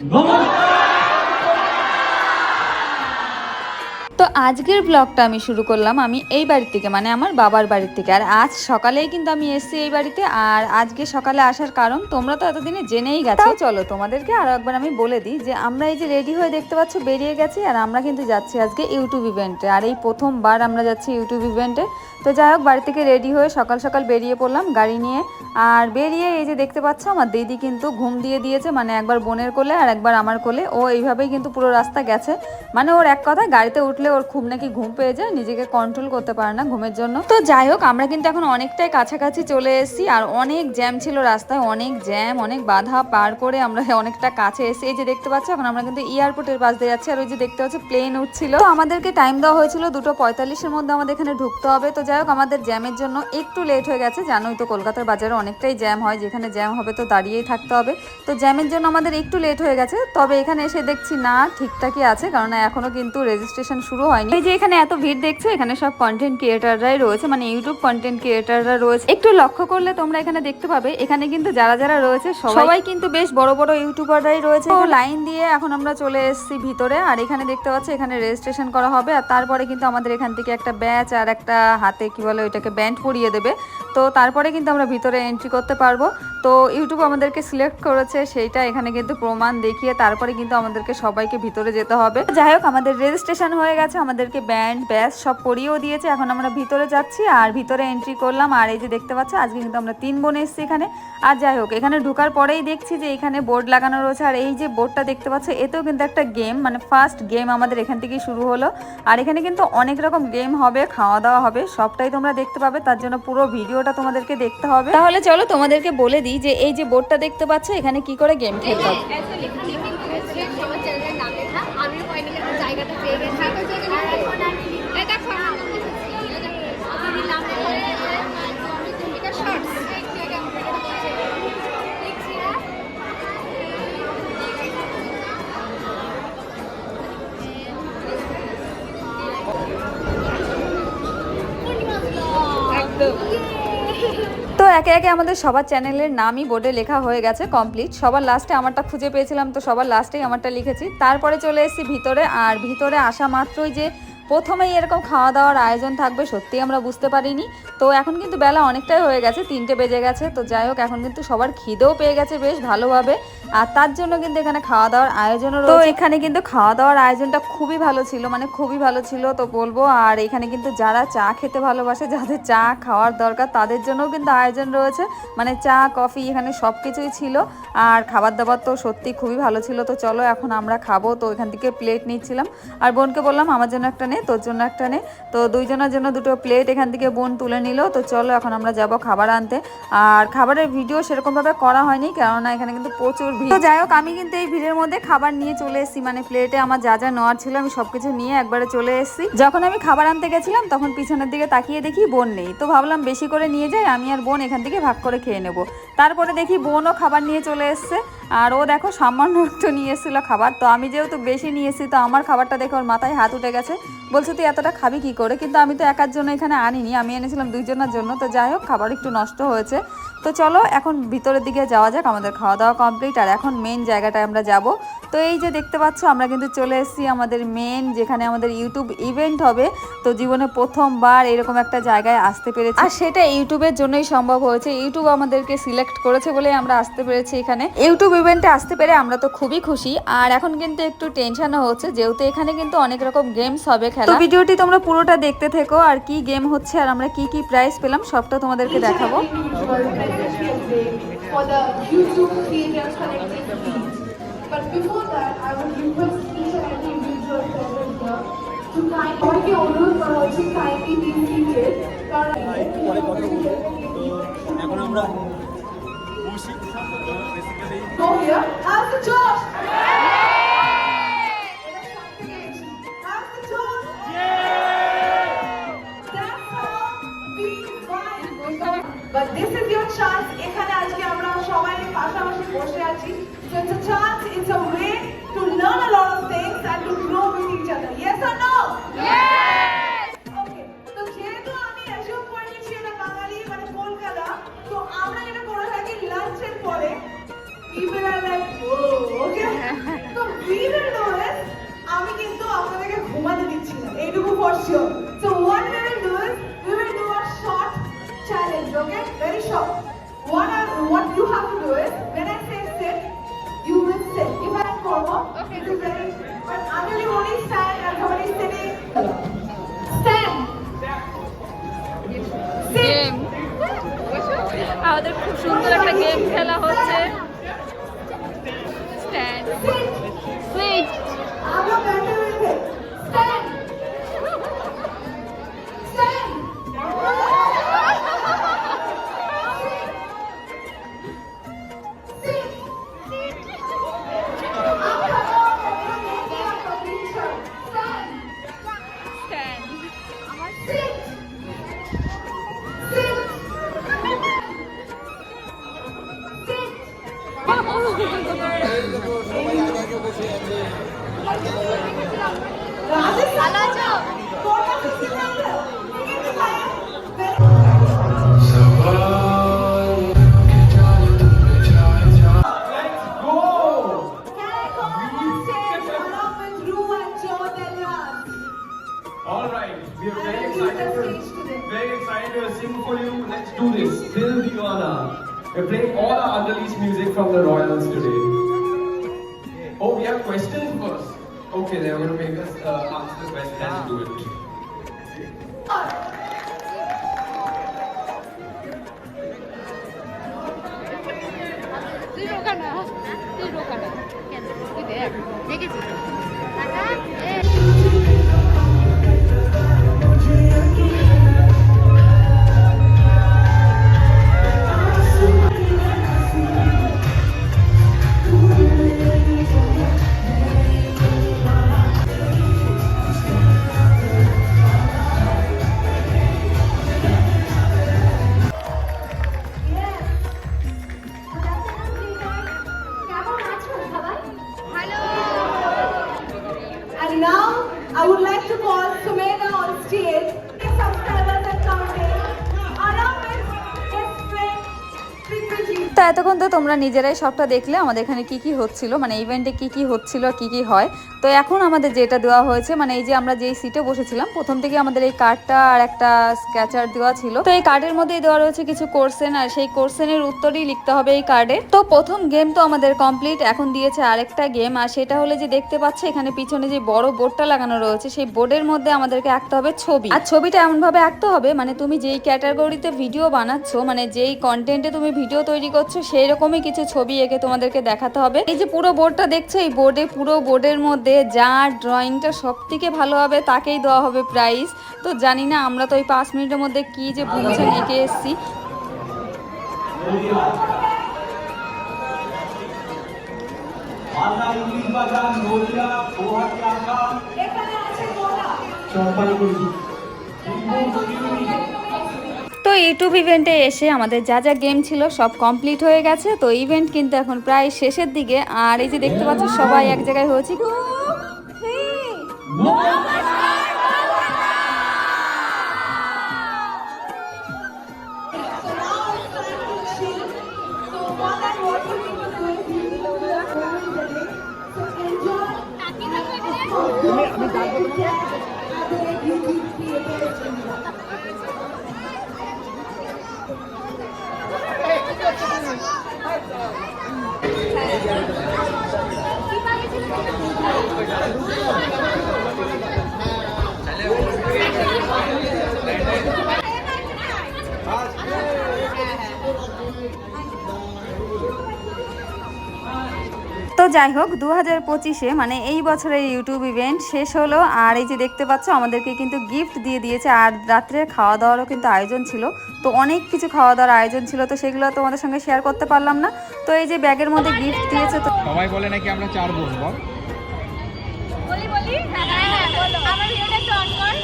তো আজকের ব্লগটা আমি শুরু করলাম আমি এই বাড়ি থেকে, মানে আমার বাবার বাড়ির থেকে। আর আজ সকালেই কিন্তু আমি এসেছি এই বাড়িতে। আর আজকে সকালে আসার কারণ তোমরা তো এতদিনে জেনেই গেছো। চলো তোমাদেরকে আরো একবার আমি বলে দিই যে আমরা এই যে রেডি হয়ে দেখতে পাচ্ছ বেরিয়ে গেছি, আর আমরা কিন্তু যাচ্ছি আজকে ইউটিউব ইভেন্টে। আর এই প্রথমবার আমরা যাচ্ছি ইউটিউব ইভেন্টে। তো যাই হোক, বাড়ি থেকে রেডি হয়ে সকাল সকাল বেরিয়ে পড়লাম গাড়ি নিয়ে। আর বেরিয়ে এই যে দেখতে পাচ্ছ আমার দিদি কিন্তু ঘুম দিয়ে দিয়েছে, মানে একবার বোনের কোলে আর একবার আমার কোলে। ও এইভাবেই কিন্তু পুরো রাস্তা গেছে। মানে ওর এক কথা, গাড়িতে উঠলে ওর খুব নাকি ঘুম পেয়ে যায়, নিজেকে কন্ট্রোল করতে পারে না ঘুমের জন্য। তো যাই হোক, আমরা কিন্তু এখন অনেকটাই কাছাকাছি চলে এসেছি। আর অনেক জ্যাম ছিল রাস্তায়, অনেক জ্যাম, অনেক বাধা পার করে আমরা অনেকটা কাছে এসে এই যে দেখতে পাচ্ছ এখন আমরা কিন্তু এয়ারপোর্টের পাশ দিয়ে যাচ্ছি। আর ওই যে দেখতে পাচ্ছ প্লেন উঠছিল। তো আমাদেরকে টাইম দেওয়া হয়েছিল 2:45-এর মধ্যে আমাদের এখানে ঢুকতে হবে। তো যাই হোক, আমাদের জ্যামের জন্য একটু লেট হয়ে গেছে। জানোই তো কলকাতার বাজারে অনেকটাই জ্যাম হয়, যেখানে জ্যাম হবে তো দাঁড়িয়েই থাকতে হবে। তো জ্যামের জন্য আমাদের একটু লেট হয়ে গেছে। তবে এখানে এসে দেখছি না, ঠিকঠাকই আছে, কারণ এখনো কিন্তু রেজিস্ট্রেশন শুরু হয়নি। এই যে এখানে এত ভিড় দেখছো, এখানে সব কন্টেন্ট ক্রিয়েটাররাই রয়েছে, মানে ইউটিউব কন্টেন্ট ক্রিয়েটাররা রয়েছে। একটু লক্ষ্য করলে তোমরা এখানে দেখতে পাবে, এখানে কিন্তু যারা যারা রয়েছে সবাই কিন্তু বেশ বড় বড় ইউটিউবাররাই রয়েছে। তো লাইন দিয়ে এখন আমরা চলে এসেছি ভিতরে। আর এখানে দেখতে পাচ্ছ এখানে রেজিস্ট্রেশন করা হবে। আর তারপরে কিন্তু আমাদের এখান থেকে একটা ব্যাচ আর একটা হাতে কি বলে ওইটাকে ব্যান্ড পরিয়ে দেবে। তো তারপরে কিন্তু আমরা ভিতরে এন্ট্রি করতে পারবো। তো ইউটিউব আমাদেরকে সিলেক্ট করেছে, সেইটা এখানে কিন্তু প্রমাণ দেখিয়ে তারপরে কিন্তু আমাদেরকে সবাইকে ভিতরে যেতে হবে। যাই হোক, আমাদের রেজিস্ট্রেশন হয়ে গেছে, আমাদেরকে ব্যান্ড ব্যাচ সব পরিয়েও দিয়েছে। এখন আমরা ভিতরে যাচ্ছি আর ভিতরে এন্ট্রি করলাম। আর এই যে দেখতে পাচ্ছ আজকে কিন্তু আমরা 3 বোন এসেছি এখানে। আর যাই হোক, এখানে ঢোকার পরেই দেখছি যে এখানে বোর্ড লাগানো রয়েছে। আর এই যে বোর্ডটা দেখতে পাচ্ছ, এতেও কিন্তু একটা গেম, মানে ফার্স্ট গেম আমাদের এখান থেকেই শুরু হলো। আর এখানে কিন্তু অনেক রকম গেম হবে, খাওয়া দাওয়া হবে, সবটাই তোমরা দেখতে পাবে। তার জন্য পুরো ভিডিওটা তোমাদেরকে দেখতে হবে। তাহলে চলো তোমাদেরকে বলে দিই যে এই যে বোর্ডটা দেখতে পাচ্ছ, এখানে কি করে গেম খেলতে হবে। তো একে একে আমাদের সবার চ্যানেলের নামই বোর্ডে লেখা হয়ে গেছে কমপ্লিট। সবার লাস্টে আমারটা খুঁজে পেয়েছিলাম, তো সবার লাস্টেই আমারটা লিখেছি। তারপরে চলে এসেছি ভিতরে। আর ভিতরে আসা মাত্রই যে প্রথমেই এরকম খাওয়া দাওয়ার আয়োজন থাকবে সত্যি আমরা বুঝতে পারিনি। তো এখন কিন্তু বেলা অনেকটাই হয়ে গেছে, 3টে বেজে গেছে। তো যাই হোক, এখন কিন্তু সবার খিদেও পেয়ে গেছে বেশ ভালোভাবে। আর তার জন্য কিন্তু এখানে খাওয়া দাওয়ার আয়োজনও রয়েছে। তো এখানে কিন্তু খাওয়া দাওয়ার আয়োজনটা খুবই ভালো ছিল, মানে খুবই ভালো ছিল তো বলবো। আর এখানে কিন্তু যারা চা খেতে ভালোবাসে, যাদের চা খাওয়ার দরকার, তাদের জন্যও কিন্তু আয়োজন রয়েছে, মানে চা কফি এখানে সব কিছুই ছিল। আর খাবার দাবার তো সত্যি খুবই ভালো ছিল। তো চলো এখন আমরা খাবো। তো এখান থেকে প্লেট নিচ্ছিলাম, আর বোনকে বললাম আমার জন্য একটা নে, তোর জন্য একটা নে। তো দুইজনের জন্য 2টো প্লেট এখান থেকে বোন তুলে নিল। তো চলো এখন আমরা যাব খাবার আনতে। আর খাবারের ভিডিও সেরকমভাবে করা হয়নি, কেননা এখানে কিন্তু প্রচুর ভিড়। তো যাই হোক, আমি কিন্তু এই ভিড়ের মধ্যে খাবার নিয়ে চলে এসেছি, মানে প্লেটে আমার যা যা নেওয়ার ছিল আমি সবকিছু নিয়ে একবারে চলে এসেছি। যখন আমি খাবার আনতে গেছিলাম তখন পিছনের দিকে তাকিয়ে দেখি বোন নেই। তো ভাবলাম বেশি করে নিয়ে যাই, আমি আর বোন এখান থেকে ভাগ করে খেয়ে নেব। তারপরে দেখি বোনও খাবার নিয়ে চলে এসছে। আর ও দেখো সামান্য একটু নিয়ে এসেছিল খাবার। তো আমি যেহেতু বেশি নিয়ে এসেছি, তো আমার খাবারটা দেখে ওর মাথায় হাত উঠে গেছে, বলছে তুই এতটা খাবি কি করে। কিন্তু আমি তো একার জন্য এখানে আনিনি, আমি এনেছিলাম 2 জনের জন্য। তো যাই হোক, খাবার একটু নষ্ট হয়েছে। তো চলো এখন ভিতরের দিকে যাওয়া যাক। আমাদের খাওয়া দাওয়া কমপ্লিট, আর এখন মেন জায়গাটায় আমরা যাব। তো এই যে দেখতে পাচ্ছ আমরা কিন্তু চলে এসেছি আমাদের মেন, যেখানে আমাদের ইউটিউব ইভেন্ট হবে। তো জীবনে প্রথমবার এরকম একটা জায়গায় আসতে পেরেছি, আর সেটা ইউটিউবের জন্যই সম্ভব হয়েছে। ইউটিউব আমাদেরকে সিলেক্ট করেছে বলে আমরা আসতে পেরেছি এখানে। ইউটিউব ইভেন্টে আসতে পেরে আমরা তো খুবই খুশি। আর এখন কিন্তু একটু টেনশনও হচ্ছে, যেহেতু এখানে কিন্তু অনেক রকম গেমস হবে খেলা। তো ভিডিওটি তোমরা পুরোটা দেখতে থেকো, আর কি গেম হচ্ছে আর আমরা কি কি প্রাইজ পেলাম সবটা তোমাদেরকে দেখাবো। But before that, I would request each and every individual present here to kindly অনুরোধ করা হচ্ছে kindly be seated. এখন আমরা বসি basically go here have the Josh. Have the Josh. That's how we fight. But this is your chance. এখানে আজকে আমরা সবাই পাশাপাশি বসে আছি। So it's a chance, it's a way to learn a lot of things and to grow with each other. Yes or no? Yes! Okay. তো যেহেতু আমি অ্যাসিউম করে নিচ্ছি এটা বাঙালি মানে কলকাতা, তো আমরা যেটা করে থাকি লাঞ্চের পরে people are like, oh, okay. তো we will do is আমি কিন্তু আপনাদেরকে ঘুমাতে দিচ্ছি না, এইটুকু for sure. So what we will do is we will do a short challenge, okay? Very short. What you have to do is when I say sit, you will sit. If I করবো, it is very. But until you only stand and somebody is sitting, stand. Game আমাদের খুব সুন্দর একটা game খেলা হচ্ছে। Stand seat আমরা ব্যাটে উঠে stand. Stand. To sing for you. Let's do this. Dil Diwana. We're playing all our unreleased music from the Royals today. Oh, we have questions first. Okay, they're going to make us answer the question. Let's do it. And now I would like to call Sumedha on stage. Subscribers and counting. Along with his friend Prithvijit. তো এতক্ষণ তো তোমরা নিজেরাই সবটা দেখলে আমাদের এখানে কি কি হচ্ছিল, মানে ইভেন্টে কি কি হচ্ছিল, কি কি হয়। তো এখন আমাদের যেটা দেওয়া হয়েছে, মানে এই যে আমরা যেই সিটে বসেছিলাম প্রথম থেকে আমাদের এই কার্ডটা আর একটা স্কেচার দেওয়া ছিল। তো এই কার্ডের মধ্যেই দেওয়া রয়েছে কিছু কোশ্চেন, আর সেই কোশ্চেনের উত্তরই লিখতে হবে এই কার্ডে। তো প্রথম গেম তো আমাদের কমপ্লিট। এখন দিয়েছে আরেকটা গেম, আর সেটা হলে যে দেখতে পাচ্ছে এখানে পিছনে যে বড় বোর্ডটা লাগানো রয়েছে, সেই বোর্ডের মধ্যে আমাদেরকে আঁকতে হবে ছবি। আর ছবিটা এমন ভাবে আঁকতে হবে মানে তুমি যেই ক্যাটাগরিতে ভিডিও বানাচ্ছ, মানে যেই কন্টেন্টে তুমি ভিডিও তৈরি করছো সেই রকমই কিছু ছবি এঁকে তোমাদেরকে দেখাতে হবে। এই যে পুরো বোর্ডটা দেখছো, এই পুরো বোর্ডের মধ্যে যার ড্রয়িংটা সব থেকে ভালো হবে তাকেই দেওয়া হবে প্রাইজ। তো জানি না আমরা তো ওই 5 মিনিটের মধ্যে কি যে বুঝে এঁকে এসেছি। তো ইউটিউব ইভেন্টে এসে আমাদের যা যা গেম ছিল সব কমপ্লিট হয়ে গেছে। তো ইভেন্ট কিন্তু এখন প্রায় শেষের দিকে, আর এই যে দেখতে পাচ্ছ সবাই এক জায়গায় হয়েছে। তো যাই হোক 2025-এ মানে এই বছরের ইউটিউব ইভেন্ট শেষ হলো। আর এই যে দেখতে পাচ্ছ আমাদেরকে কিন্তু গিফট দিয়ে দিয়েছে, আর রাত্রে খাওয়া দাওয়ারও কিন্তু আয়োজন ছিল। তো অনেক কিছু খাওয়া দাওয়ার আয়োজন ছিল, তো সেগুলো তোমাদের সঙ্গে শেয়ার করতে পারলাম না। তো এই যে ব্যাগের মধ্যে গিফট দিয়েছে। তো সবাই বলে নাকি আমরা 4 বোন, বল বলি আমার ভিডিওটা একটু অন কর।